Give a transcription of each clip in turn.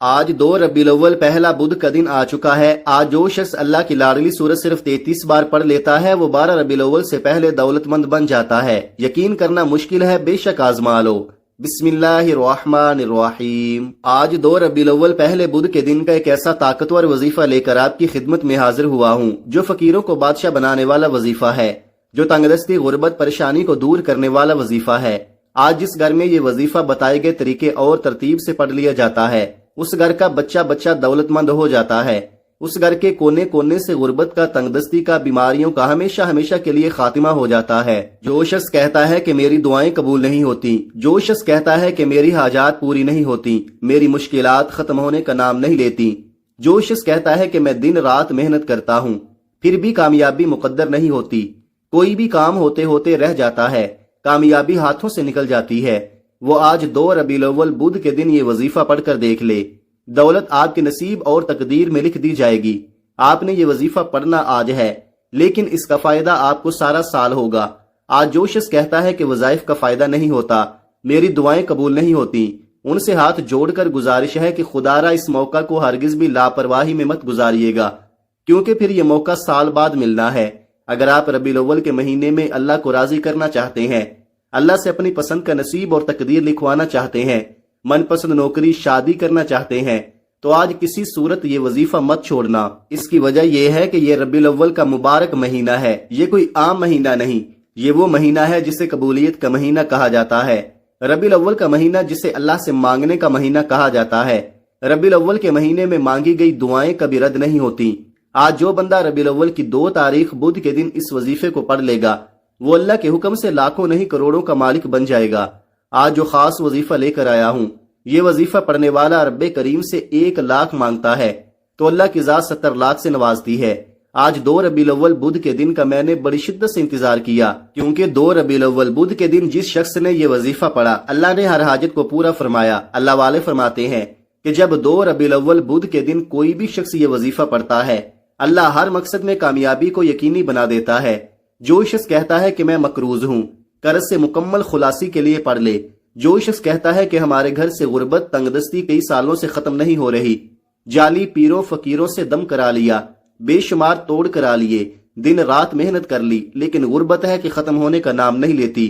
آج 2 ربیع الاول پہلا بدھ کا دن آ چکا ہے۔ آج جو شخص اللہ کی لاڈلی سورت صرف 33 بار پڑھ لیتا ہے وہ 12 ربیع الاول سے پہلے دولت مند بن جاتا ہے۔ یقین کرنا مشکل ہے، بے شک آزما لو۔ بسم اللہ الرحمن الرحیم۔ آج 2 ربیع الاول پہلے بدھ کے دن کا ایک ایسا طاقتور وظیفہ لے کر آپ کی خدمت میں حاضر ہوا ہوں جو فقیروں کو بادشاہ بنانے والا وظیفہ ہے، جو تنگدستی، غربت، پریشانی کو دور کرنے والا وظیفہ ہے۔ آج جس گھر میں یہ وظیفہ بتائے گئے طریقے اور ترتیب سے پڑھ لیا جاتا ہے اس گھر کا بچہ بچہ دولت مند ہو جاتا ہے۔ اس گھر کے کونے کونے سے غربت کا، تنگدستی کا، بیماریوں کا ہمیشہ ہمیشہ کے لیے خاتمہ ہو جاتا ہے۔ جو شخص کہتا ہے کہ میری دعائیں قبول نہیں ہوتی، جو شخص کہتا ہے کہ میری حاجات پوری نہیں ہوتی، میری مشکلات ختم ہونے کا نام نہیں لیتی، جو شخص کہتا ہے کہ میں دن رات محنت کرتا ہوں پھر بھی کامیابی مقدر نہیں ہوتی، کوئی بھی کام ہوتے ہوتے رہ جاتا ہے، کامیابی ہاتھوں سے نکل جاتی ہے، وہ آج 2 ربیع الاول بدھ کے دن یہ وظیفہ پڑھ کر دیکھ لے۔ دولت آپ کے نصیب اور تقدیر میں لکھ دی جائے گی۔ آپ نے یہ وظیفہ پڑھنا آج ہے لیکن اس کا فائدہ آپ کو سارا سال ہوگا۔ آج جو شخص کہتا ہے کہ وظائف کا فائدہ نہیں ہوتا، میری دعائیں قبول نہیں ہوتی، ان سے ہاتھ جوڑ کر گزارش ہے کہ خدا را اس موقع کو ہرگز بھی لاپرواہی میں مت گزاریے گا، کیونکہ پھر یہ موقع سال بعد ملنا ہے۔ اگر آپ ربیع الاول کے مہینے میں اللہ کو راضی کرنا چاہتے ہیں، اللہ سے اپنی پسند کا نصیب اور تقدیر لکھوانا چاہتے ہیں، من پسند نوکری، شادی کرنا چاہتے ہیں، تو آج کسی صورت یہ وظیفہ مت چھوڑنا۔ اس کی وجہ یہ ہے کہ یہ ربیع الاول کا مبارک مہینہ ہے، یہ کوئی عام مہینہ نہیں، یہ وہ مہینہ ہے جسے قبولیت کا مہینہ کہا جاتا ہے۔ ربیع الاول کا مہینہ جسے اللہ سے مانگنے کا مہینہ کہا جاتا ہے۔ ربیع الاول کے مہینے میں مانگی گئی دعائیں کبھی رد نہیں ہوتی۔ آج جو بندہ ربیع الاول کی 2 تاریخ بدھ کے دن اس وظیفے کو پڑھ لے گا وہ اللہ کے حکم سے لاکھوں نہیں کروڑوں کا مالک بن جائے گا۔ آج جو خاص وظیفہ لے کر آیا ہوں، یہ وظیفہ پڑھنے والا رب کریم سے 1 لاکھ مانگتا ہے تو اللہ کی ذات 70 لاکھ سے نوازتی ہے۔ آج 2 ربیع الاول بدھ کے دن کا میں نے بڑی شدت سے انتظار کیا، کیونکہ 2 ربیع الاول بدھ کے دن جس شخص نے یہ وظیفہ پڑھا اللہ نے ہر حاجت کو پورا فرمایا۔ اللہ والے فرماتے ہیں کہ جب 2 ربیع الاول بدھ کے دن کوئی بھی شخص یہ وظیفہ پڑھتا ہے اللہ ہر مقصد میں کامیابی کو یقینی بنا دیتا ہے۔ جو شخص کہتا ہے کہ میں مقروض ہوں، قرض سے مکمل خلاصی کے لیے پڑھ لے۔ جو شخص کہتا ہے کہ ہمارے گھر سے غربت، تنگدستی کئی سالوں سے ختم نہیں ہو رہی، جعلی پیروں فقیروں سے دم کرا لیا، بے شمار توڑ کرا لیے، دن رات محنت کر لی لیکن غربت ہے کہ ختم ہونے کا نام نہیں لیتی،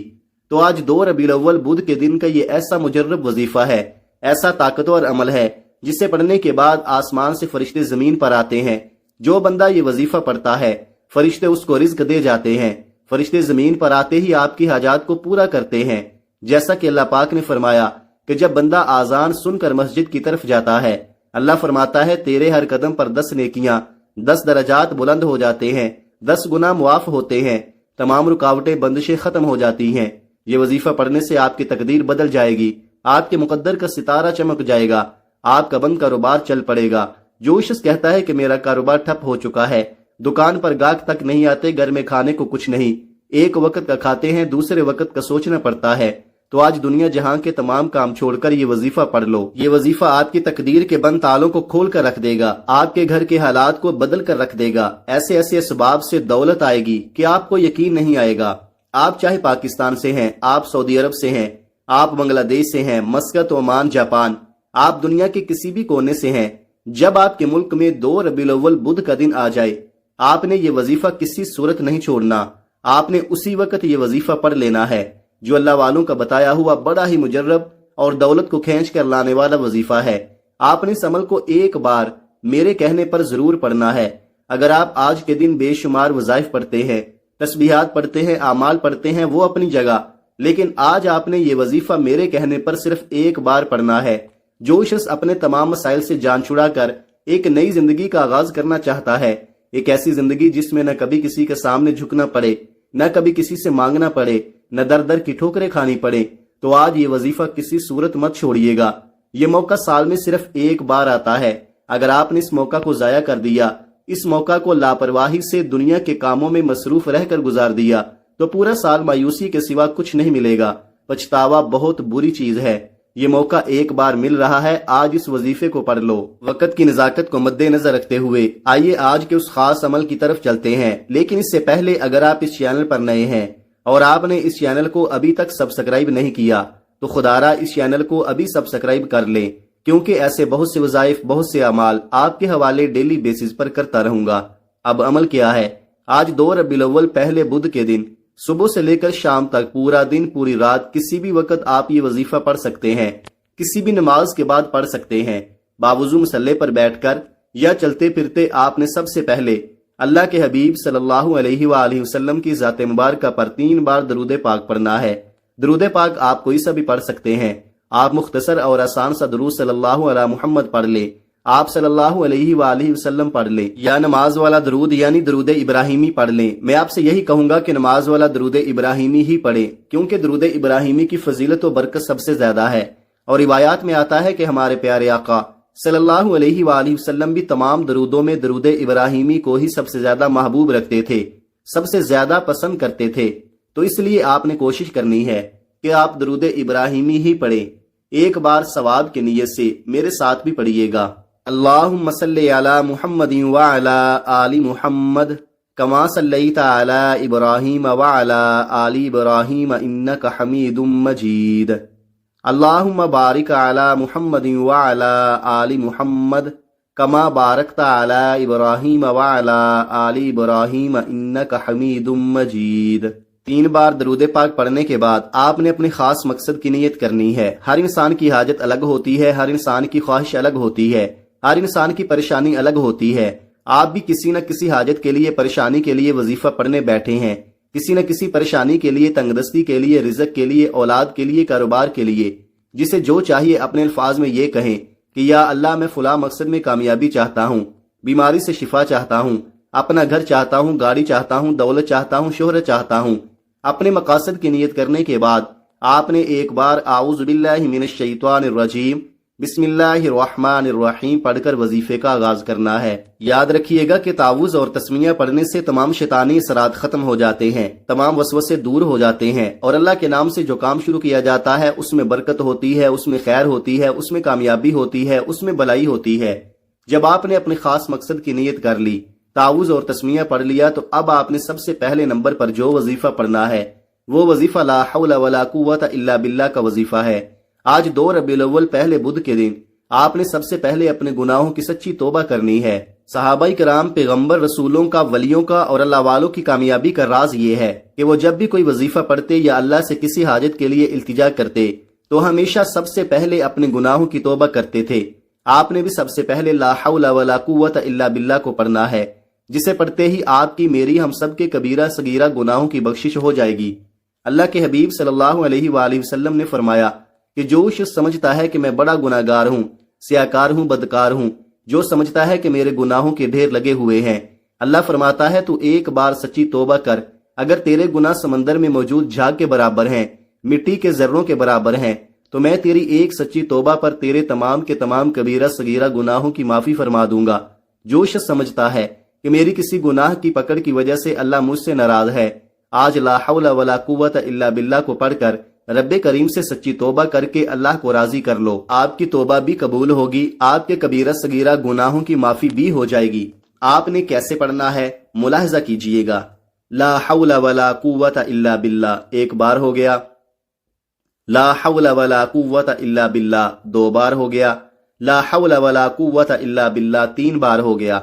تو آج 2 ربیع الاول بدھ کے دن کا یہ ایسا مجرب وظیفہ ہے، ایسا طاقتور عمل ہے جسے پڑھنے کے بعد آسمان سے فرشتے زمین پر آتے ہیں۔ جو بندہ یہ وظیفہ پڑھتا ہے فرشتے اس کو رزق دے جاتے ہیں، فرشتے زمین پر آتے ہی آپ کی حاجات کو پورا کرتے ہیں۔ جیسا کہ اللہ پاک نے فرمایا کہ جب بندہ آذان سن کر مسجد کی طرف جاتا ہے اللہ فرماتا ہے تیرے ہر قدم پر 10 نیکیاں، 10 درجات بلند ہو جاتے ہیں، 10 گناہ معاف ہوتے ہیں، تمام رکاوٹیں بندشیں ختم ہو جاتی ہیں۔ یہ وظیفہ پڑھنے سے آپ کی تقدیر بدل جائے گی، آپ کے مقدر کا ستارہ چمک جائے گا، آپ کا بند کاروبار چل پڑے گا۔ جو شخص کہتا ہے کہ میرا کاروبار ٹھپ ہو چکا ہے، دکان پر گاہک تک نہیں آتے، گھر میں کھانے کو کچھ نہیں، ایک وقت کا کھاتے ہیں دوسرے وقت کا سوچنا پڑتا ہے، تو آج دنیا جہاں کے تمام کام چھوڑ کر یہ وظیفہ پڑھ لو۔ یہ وظیفہ آپ کی تقدیر کے بند تالوں کو کھول کر رکھ دے گا، آپ کے گھر کے حالات کو بدل کر رکھ دے گا۔ ایسے ایسے اسباب سے دولت آئے گی کہ آپ کو یقین نہیں آئے گا۔ آپ چاہے پاکستان سے ہیں، آپ سعودی عرب سے ہیں، آپ بنگلہ دیش سے ہیں، مسقط، عمان، جاپان، آپ دنیا کے کسی بھی کونے سے ہیں، جب آپ کے ملک میں 2 ربیع الاول بدھ کا دن آ جائے آپ نے یہ وظیفہ کسی صورت نہیں چھوڑنا، آپ نے اسی وقت یہ وظیفہ پڑھ لینا ہے، جو اللہ والوں کا بتایا ہوا بڑا ہی مجرب اور دولت کو کھینچ کر لانے والا وظیفہ ہے۔ آپ نے اس عمل کو 1 بار میرے کہنے پر ضرور پڑھنا ہے۔ اگر آپ آج کے دن بے شمار وظائف پڑھتے ہیں، تسبیحات پڑھتے ہیں، اعمال پڑھتے ہیں، وہ اپنی جگہ، لیکن آج آپ نے یہ وظیفہ میرے کہنے پر صرف 1 بار پڑھنا ہے۔ جو شخص اپنے تمام مسائل سے جان چھڑا کر ایک نئی زندگی کا آغاز کرنا چاہتا ہے، ایک ایسی زندگی جس میں نہ کبھی کسی کے سامنے جھکنا پڑے، نہ کبھی کسی سے مانگنا پڑے، نہ در در کی ٹھوکریں کھانی پڑے، تو آج یہ وظیفہ کسی صورت مت چھوڑیے گا۔ یہ موقع سال میں صرف 1 بار آتا ہے۔ اگر آپ نے اس موقع کو ضائع کر دیا، اس موقع کو لاپرواہی سے دنیا کے کاموں میں مصروف رہ کر گزار دیا، تو پورا سال مایوسی کے سوا کچھ نہیں ملے گا۔ پچھتاوا بہت بری چیز ہے۔ یہ موقع 1 بار مل رہا ہے، آج اس وظیفے کو پڑھ لو۔ وقت کی نزاکت کو مد نظر رکھتے ہوئے آئیے آج کے اس خاص عمل کی طرف چلتے ہیں، لیکن اس سے پہلے اگر آپ اس چینل پر نئے ہیں اور آپ نے اس چینل کو ابھی تک سبسکرائب نہیں کیا تو خدا را اس چینل کو ابھی سبسکرائب کر لیں۔ کیونکہ ایسے بہت سے وظائف، بہت سے اعمال آپ کے حوالے ڈیلی بیسز پر کرتا رہوں گا۔ اب عمل کیا ہے؟ آج 2 ربیع الاول پہلے بدھ کے دن صبح سے لے کر شام تک پورا دن پوری رات کسی بھی وقت آپ یہ وظیفہ پڑھ سکتے ہیں، کسی بھی نماز کے بعد پڑھ سکتے ہیں۔ باوضو مصلی پر بیٹھ کر یا چلتے پھرتے آپ نے سب سے پہلے اللہ کے حبیب صلی اللہ علیہ وآلہ وسلم کی ذات مبارکہ پر 3 بار درود پاک پڑھنا ہے۔ درود پاک آپ کوئی سا بھی پڑھ سکتے ہیں۔ آپ مختصر اور آسان سا درود صلی اللہ علی محمد پڑھ لیں، آپ صلی اللہ علیہ وآلہ وسلم پڑھ لیں، یا نماز والا درود یعنی درود ابراہیمی پڑھ لیں۔ میں آپ سے یہی کہوں گا کہ نماز والا درود ابراہیمی ہی پڑھیں، کیونکہ درود ابراہیمی کی فضیلت و برکت سب سے زیادہ ہے، اور روایات میں آتا ہے کہ ہمارے پیارے آقا صلی اللہ علیہ وآلہ وسلم بھی تمام درودوں میں درود ابراہیمی کو ہی سب سے زیادہ محبوب رکھتے تھے، سب سے زیادہ پسند کرتے تھے۔ تو اس لیے آپ نے کوشش کرنی ہے کہ آپ درود ابراہیمی ہی پڑھیں۔ ایک بار ثواب کی نیت سے میرے ساتھ بھی پڑھیے گا۔ اللہم صلی علی محمد وعلی آل محمد کما صلیت علی ابراہیم وعلی آل ابراہیم انک حمید مجید۔ اللہم بارک علی محمد وعلی آل محمد کما بارکت علی ابراہیم وعلی آل ابراہیم انک حمید مجید۔ 3 بار درود پاک پڑھنے کے بعد آپ نے اپنے خاص مقصد کی نیت کرنی ہے۔ ہر انسان کی حاجت الگ ہوتی ہے، ہر انسان کی خواہش الگ ہوتی ہے، ہر انسان کی پریشانی الگ ہوتی ہے۔ آپ بھی کسی نہ کسی حاجت کے لیے، پریشانی کے لیے وظیفہ پڑھنے بیٹھے ہیں، کسی نہ کسی پریشانی کے لیے، تنگ دستی کے لیے، رزق کے لیے، اولاد کے لیے، کاروبار کے لیے۔ جسے جو چاہیے اپنے الفاظ میں یہ کہیں کہ یا اللہ میں فلاں مقصد میں کامیابی چاہتا ہوں، بیماری سے شفا چاہتا ہوں، اپنا گھر چاہتا ہوں، گاڑی چاہتا ہوں، دولت چاہتا ہوں، شہرت چاہتا ہوں۔ اپنے مقاصد کی نیت کرنے کے بعد آپ نے ایک بار اعوذ باللہ من الشیطان الرجیم بسم اللہ الرحمن الرحیم پڑھ کر وظیفے کا آغاز کرنا ہے۔ یاد رکھیے گا کہ تعوذ اور تسمیہ پڑھنے سے تمام شیطانی اثرات ختم ہو جاتے ہیں، تمام وسوسے دور ہو جاتے ہیں، اور اللہ کے نام سے جو کام شروع کیا جاتا ہے اس میں برکت ہوتی ہے، اس میں خیر ہوتی ہے، اس میں کامیابی ہوتی ہے، اس میں بھلائی ہوتی ہے۔ جب آپ نے اپنے خاص مقصد کی نیت کر لی، تعوذ اور تسمیہ پڑھ لیا، تو اب آپ نے سب سے پہلے نمبر پر جو وظیفہ پڑھنا ہے وہ وظیفہ لا حول ولا قوت الا باللہ کا وظیفہ ہے۔ آج 2 ربیع الاول پہلے بدھ کے دن آپ نے سب سے پہلے اپنے گناہوں کی سچی توبہ کرنی ہے۔ صحابہ کرام، پیغمبر، رسولوں کا، ولیوں کا اور اللہ والوں کی کامیابی کا راز یہ ہے کہ وہ جب بھی کوئی وظیفہ پڑھتے یا اللہ سے کسی حاجت کے لیے التجا کرتے تو ہمیشہ سب سے پہلے اپنے گناہوں کی توبہ کرتے تھے۔ آپ نے بھی سب سے پہلے لا حول ولا قوت الا باللہ کو پڑھنا ہے، جسے پڑھتے ہی آپ کی، میری، ہم سب کے کبیرہ صغیرہ گناہوں کی بخشش ہو جائے گی۔ اللہ کے حبیب صلی اللہ علیہ وآلہ وسلم نے فرمایا کہ جو شخص سمجھتا ہے کہ میں بڑا گناہگار ہوں، سیاکار ہوں، بدکار ہوں، جو سمجھتا ہے کہ میرے گناہوں کے ڈھیر لگے ہوئے ہیں، اللہ فرماتا ہے تو ایک بار سچی توبہ کر، اگر تیرے گناہ سمندر میں موجود جھاگ کے برابر ہیں، مٹی کے ذروں کے برابر ہیں، تو میں تیری ایک سچی توبہ پر تیرے تمام کے تمام کبیرہ صغیرہ گناہوں کی معافی فرما دوں گا۔ جو شخص سمجھتا ہے کہ میری کسی گناہ کی پکڑ کی وجہ سے اللہ مجھ سے ناراض ہے، آج لا حول ولا قوت الا باللہ کو پڑھ کر رب کریم سے سچی توبہ کر کے اللہ کو راضی کر لو۔ آپ کی توبہ بھی قبول ہوگی، آپ کے کبیرہ صغیرہ گناہوں کی معافی بھی ہو جائے گی۔ آپ نے کیسے پڑھنا ہے ملاحظہ کیجئے گا۔ لا حول ولا قوت الا باللہ ایک بار ہو گیا، لا حول ولا قوت الا باللہ 2 بار ہو گیا، لا حول ولا قوت الا باللہ 3 بار ہو گیا۔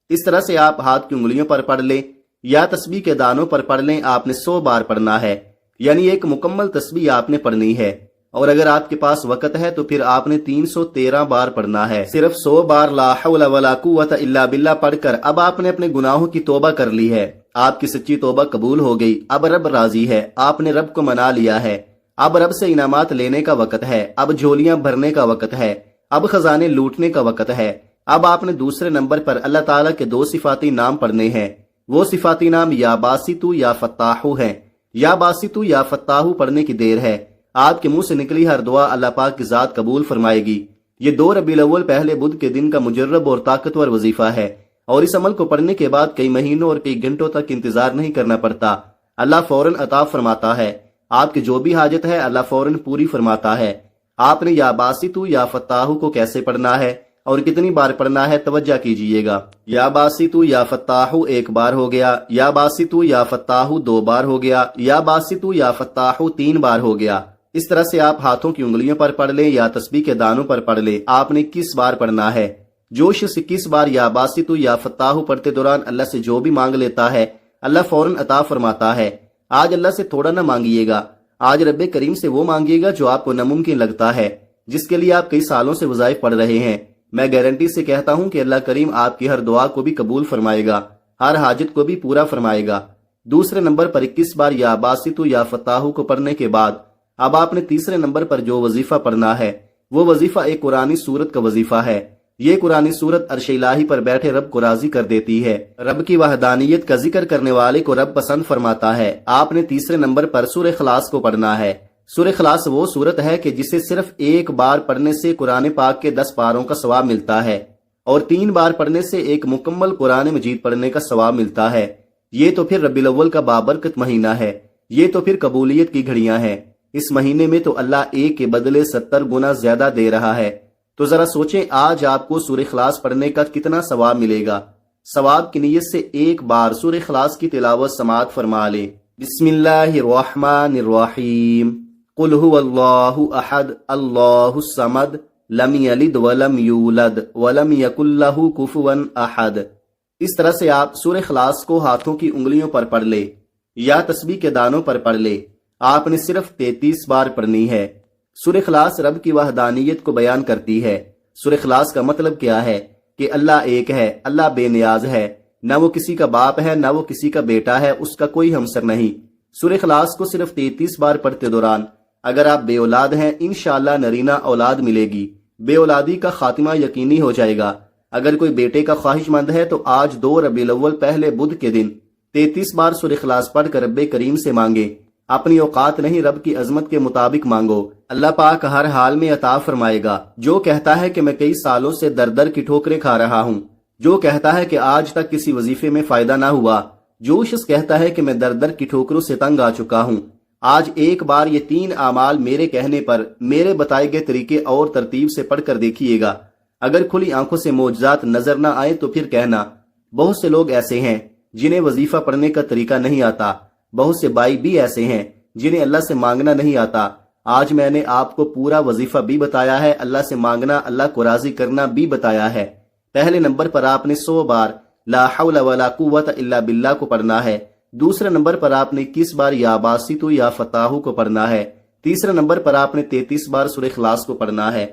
اس طرح سے آپ ہاتھ کی انگلیوں پر پڑھ لیں یا تسبیح کے دانوں پر پڑھ لیں، آپ نے 100 بار پڑھنا ہے، یعنی ایک مکمل تسبیح آپ نے پڑھنی ہے۔ اور اگر آپ کے پاس وقت ہے تو پھر آپ نے 313 بار پڑھنا ہے۔ صرف 100 بار لا حول ولا قوت الا باللہ پڑھ کر اب آپ نے اپنے گناہوں کی توبہ کر لی ہے، آپ کی سچی توبہ قبول ہو گئی، اب رب راضی ہے، آپ نے رب کو منا لیا ہے، اب رب سے انعامات لینے کا وقت ہے، اب جھولیاں بھرنے کا وقت ہے، اب خزانے لوٹنے کا وقت ہے۔ اب آپ نے دوسرے نمبر پر اللہ تعالیٰ کے 2 صفاتی نام پڑھنے ہیں۔ وہ صفاتی نام یا باسطو یا فتاحو ہیں۔ یا باسطو یا فتاحو پڑھنے کی دیر ہے، آپ کے منہ سے نکلی ہر دعا اللہ پاک کی ذات قبول فرمائے گی۔ یہ 2 ربیع الاول پہلے بدھ کے دن کا مجرب اور طاقتور وظیفہ ہے، اور اس عمل کو پڑھنے کے بعد کئی مہینوں اور کئی گھنٹوں تک انتظار نہیں کرنا پڑتا، اللہ فوراً عطا فرماتا ہے۔ آپ کی جو بھی حاجت ہے اللہ فوراً پوری فرماتا ہے۔ آپ نے یا باسطو یا فتاحو کو کیسے پڑھنا ہے اور کتنی بار پڑھنا ہے توجہ کیجئے گا۔ یا باسطو یا فتاحو 1 بار ہو گیا، یا باسطو یا فتاحو 2 بار ہو گیا، یا باسطو یا فتاحو 3 بار ہو گیا۔ اس طرح سے آپ ہاتھوں کی انگلیوں پر پڑھ لیں یا تسبیح کے دانوں پر پڑھ لیں، آپ نے 21 بار پڑھنا ہے۔ جو شخص 21 بار یا باسطو یا فتاح پڑھتے دوران اللہ سے جو بھی مانگ لیتا ہے اللہ فوراً عطا فرماتا ہے۔ آج اللہ سے تھوڑا نہ مانگیے گا، آج رب کریم سے وہ مانگیے گا جو آپ کو ناممکن لگتا ہے، جس کے لیے آپ کئی سالوں سے وظائف پڑھ رہے ہیں۔ میں گارنٹی سے کہتا ہوں کہ اللہ کریم آپ کی ہر دعا کو بھی قبول فرمائے گا، ہر حاجت کو بھی پورا فرمائے گا۔ دوسرے نمبر پر 21 بار یا باسطو یا فتاح کو پڑھنے کے بعد اب آپ نے تیسرے نمبر پر جو وظیفہ پڑھنا ہے وہ وظیفہ ایک قرآنی سورت کا وظیفہ ہے۔ یہ قرآنی سورت عرش الہی پر بیٹھے رب کو راضی کر دیتی ہے، رب کی وحدانیت کا ذکر کرنے والے کو رب پسند فرماتا ہے۔ آپ نے تیسرے نمبر پر سورہ اخلاص کو پڑھنا ہے۔ سورہ اخلاص وہ سورت ہے کہ جسے صرف ایک بار پڑھنے سے قرآن پاک کے 10 پاروں کا ثواب ملتا ہے اور 3 بار پڑھنے سے ایک مکمل قرآن مجید پڑھنے کا ثواب ملتا ہے۔ یہ تو پھر ربیع الاول کا بابرکت مہینہ ہے، یہ تو پھر قبولیت کی گھڑیاں ہیں۔ اس مہینے میں تو اللہ ایک کے بدلے 70 گنا زیادہ دے رہا ہے۔ تو ذرا سوچیں آج آپ کو سورہ اخلاص پڑھنے کا کتنا ثواب ملے گا۔ ثواب کی نیت سے ایک بار سورہ اخلاص کی تلاوت سماعت فرما لیں۔ بسم اللہ الرحمن الرحیم، قل هو اللہ احد اللہ الصمد لم یلد ولم یولد ولم یکن لہ کفوا احد۔ اس طرح سے آپ سورہ اخلاص کو ہاتھوں کی انگلیوں پر پڑھ لے یا تسبیح کے دانوں پر پڑھ لے۔ آپ نے صرف 33 بار پڑھنی ہے۔ سورہ اخلاص رب کی وحدانیت کو بیان کرتی ہے۔ سورہ اخلاص کا مطلب کیا ہے کہ اللہ ایک ہے، اللہ بے نیاز ہے، نہ وہ کسی کا باپ ہے نہ وہ کسی کا بیٹا ہے، اس کا کوئی ہمسر نہیں۔ سورہ اخلاص کو صرف 33 بار پڑھتے دوران اگر آپ بے اولاد ہیں انشاءاللہ نرینہ اولاد ملے گی، بے اولادی کا خاتمہ یقینی ہو جائے گا۔ اگر کوئی بیٹے کا خواہش مند ہے تو آج 2 ربیع الاول پہلے بدھ کے دن 33 بار سورہ اخلاص پڑھ کر رب کریم سے مانگے۔ اپنی اوقات نہیں رب کی عظمت کے مطابق مانگو، اللہ پاک ہر حال میں عطا فرمائے گا۔ جو کہتا ہے کہ میں کئی سالوں سے در در کی ٹھوکریں کھا رہا ہوں، جو کہتا ہے کہ آج تک کسی وظیفے میں فائدہ نہ ہوا، جو شخص کہتا ہے کہ میں در در کی ٹھوکروں سے تنگ آ چکا ہوں، آج ایک بار یہ 3 اعمال میرے کہنے پر میرے بتائے گئے طریقے اور ترتیب سے پڑھ کر دیکھیے گا۔ اگر کھلی آنکھوں سے معجزات نظر نہ آئے تو پھر کہنا۔ بہت سے لوگ ایسے ہیں جنہیں وظیفہ پڑھنے کا طریقہ نہیں آتا، بہت سے بھائی بھی ایسے ہیں جنہیں اللہ سے مانگنا نہیں آتا۔ آج میں نے آپ کو پورا وظیفہ بھی بتایا ہے، اللہ سے مانگنا، اللہ کو راضی کرنا بھی بتایا ہے۔ پہلے نمبر پر آپ نے 100 بار لا حول ولا قوت الا باللہ کو پڑھنا ہے۔ دوسرے نمبر پر آپ نے 21 بار یا باسطو یا فتاح کو پڑھنا ہے۔ تیسرے نمبر پر آپ نے 33 بار سورہ اخلاص کو پڑھنا ہے۔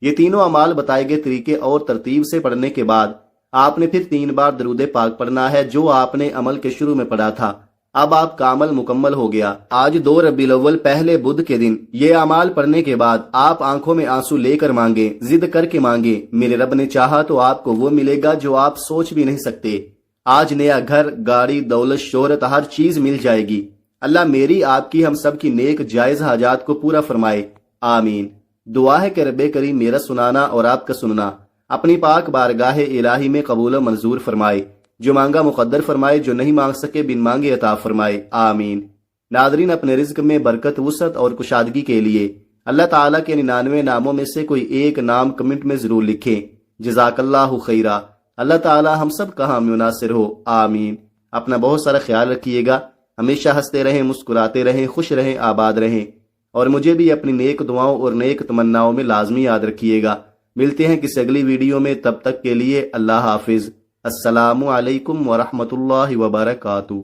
یہ تینوں اعمال بتائے گئے طریقے اور ترتیب سے پڑھنے کے بعد آپ نے پھر 3 بار درود پاک پڑھنا ہے جو آپ نے عمل کے شروع میں پڑھا تھا۔ اب آپ کا عمل مکمل ہو گیا۔ آج 2 ربیع الاول پہلے بدھ کے دن یہ اعمال پڑھنے کے بعد آپ آنکھوں میں آنسو لے کر مانگیں، ضد کر کے مانگیں۔ میرے رب نے چاہا تو آپ کو وہ ملے گا جو آپ سوچ بھی نہیں سکتے۔ آج نیا گھر، گاڑی، دولت، شہرت، ہر چیز مل جائے گی۔ اللہ میری، آپ کی، ہم سب کی نیک جائز حاجات کو پورا فرمائے، آمین۔ دعا ہے کہ رب کریم میرا سنانا اور آپ کا سننا اپنی پاک بارگاہ الہی میں قبول و منظور فرمائے، جو مانگا مقدر فرمائے، جو نہیں مانگ سکے بن مانگے عطا فرمائے، آمین۔ ناظرین، اپنے رزق میں برکت، وسعت اور کشادگی کے لیے اللہ تعالیٰ کے 99 ناموں میں سے کوئی ایک نام کمنٹ میں ضرور لکھیں۔ جزاک اللہ خیرہ۔ اللہ تعالیٰ ہم سب کا حامی و ناصر ہو، آمین۔ اپنا بہت سارا خیال رکھیے گا، ہمیشہ ہنستے رہیں، مسکراتے رہیں، خوش رہیں، آباد رہیں، اور مجھے بھی اپنی نیک دعاؤں اور نیک تمناؤں میں لازمی یاد رکھیے گا۔ ملتے ہیں کسی اگلی ویڈیو میں، تب تک کے لیے اللہ حافظ۔ السلام علیکم ورحمۃ اللہ وبرکاتہ۔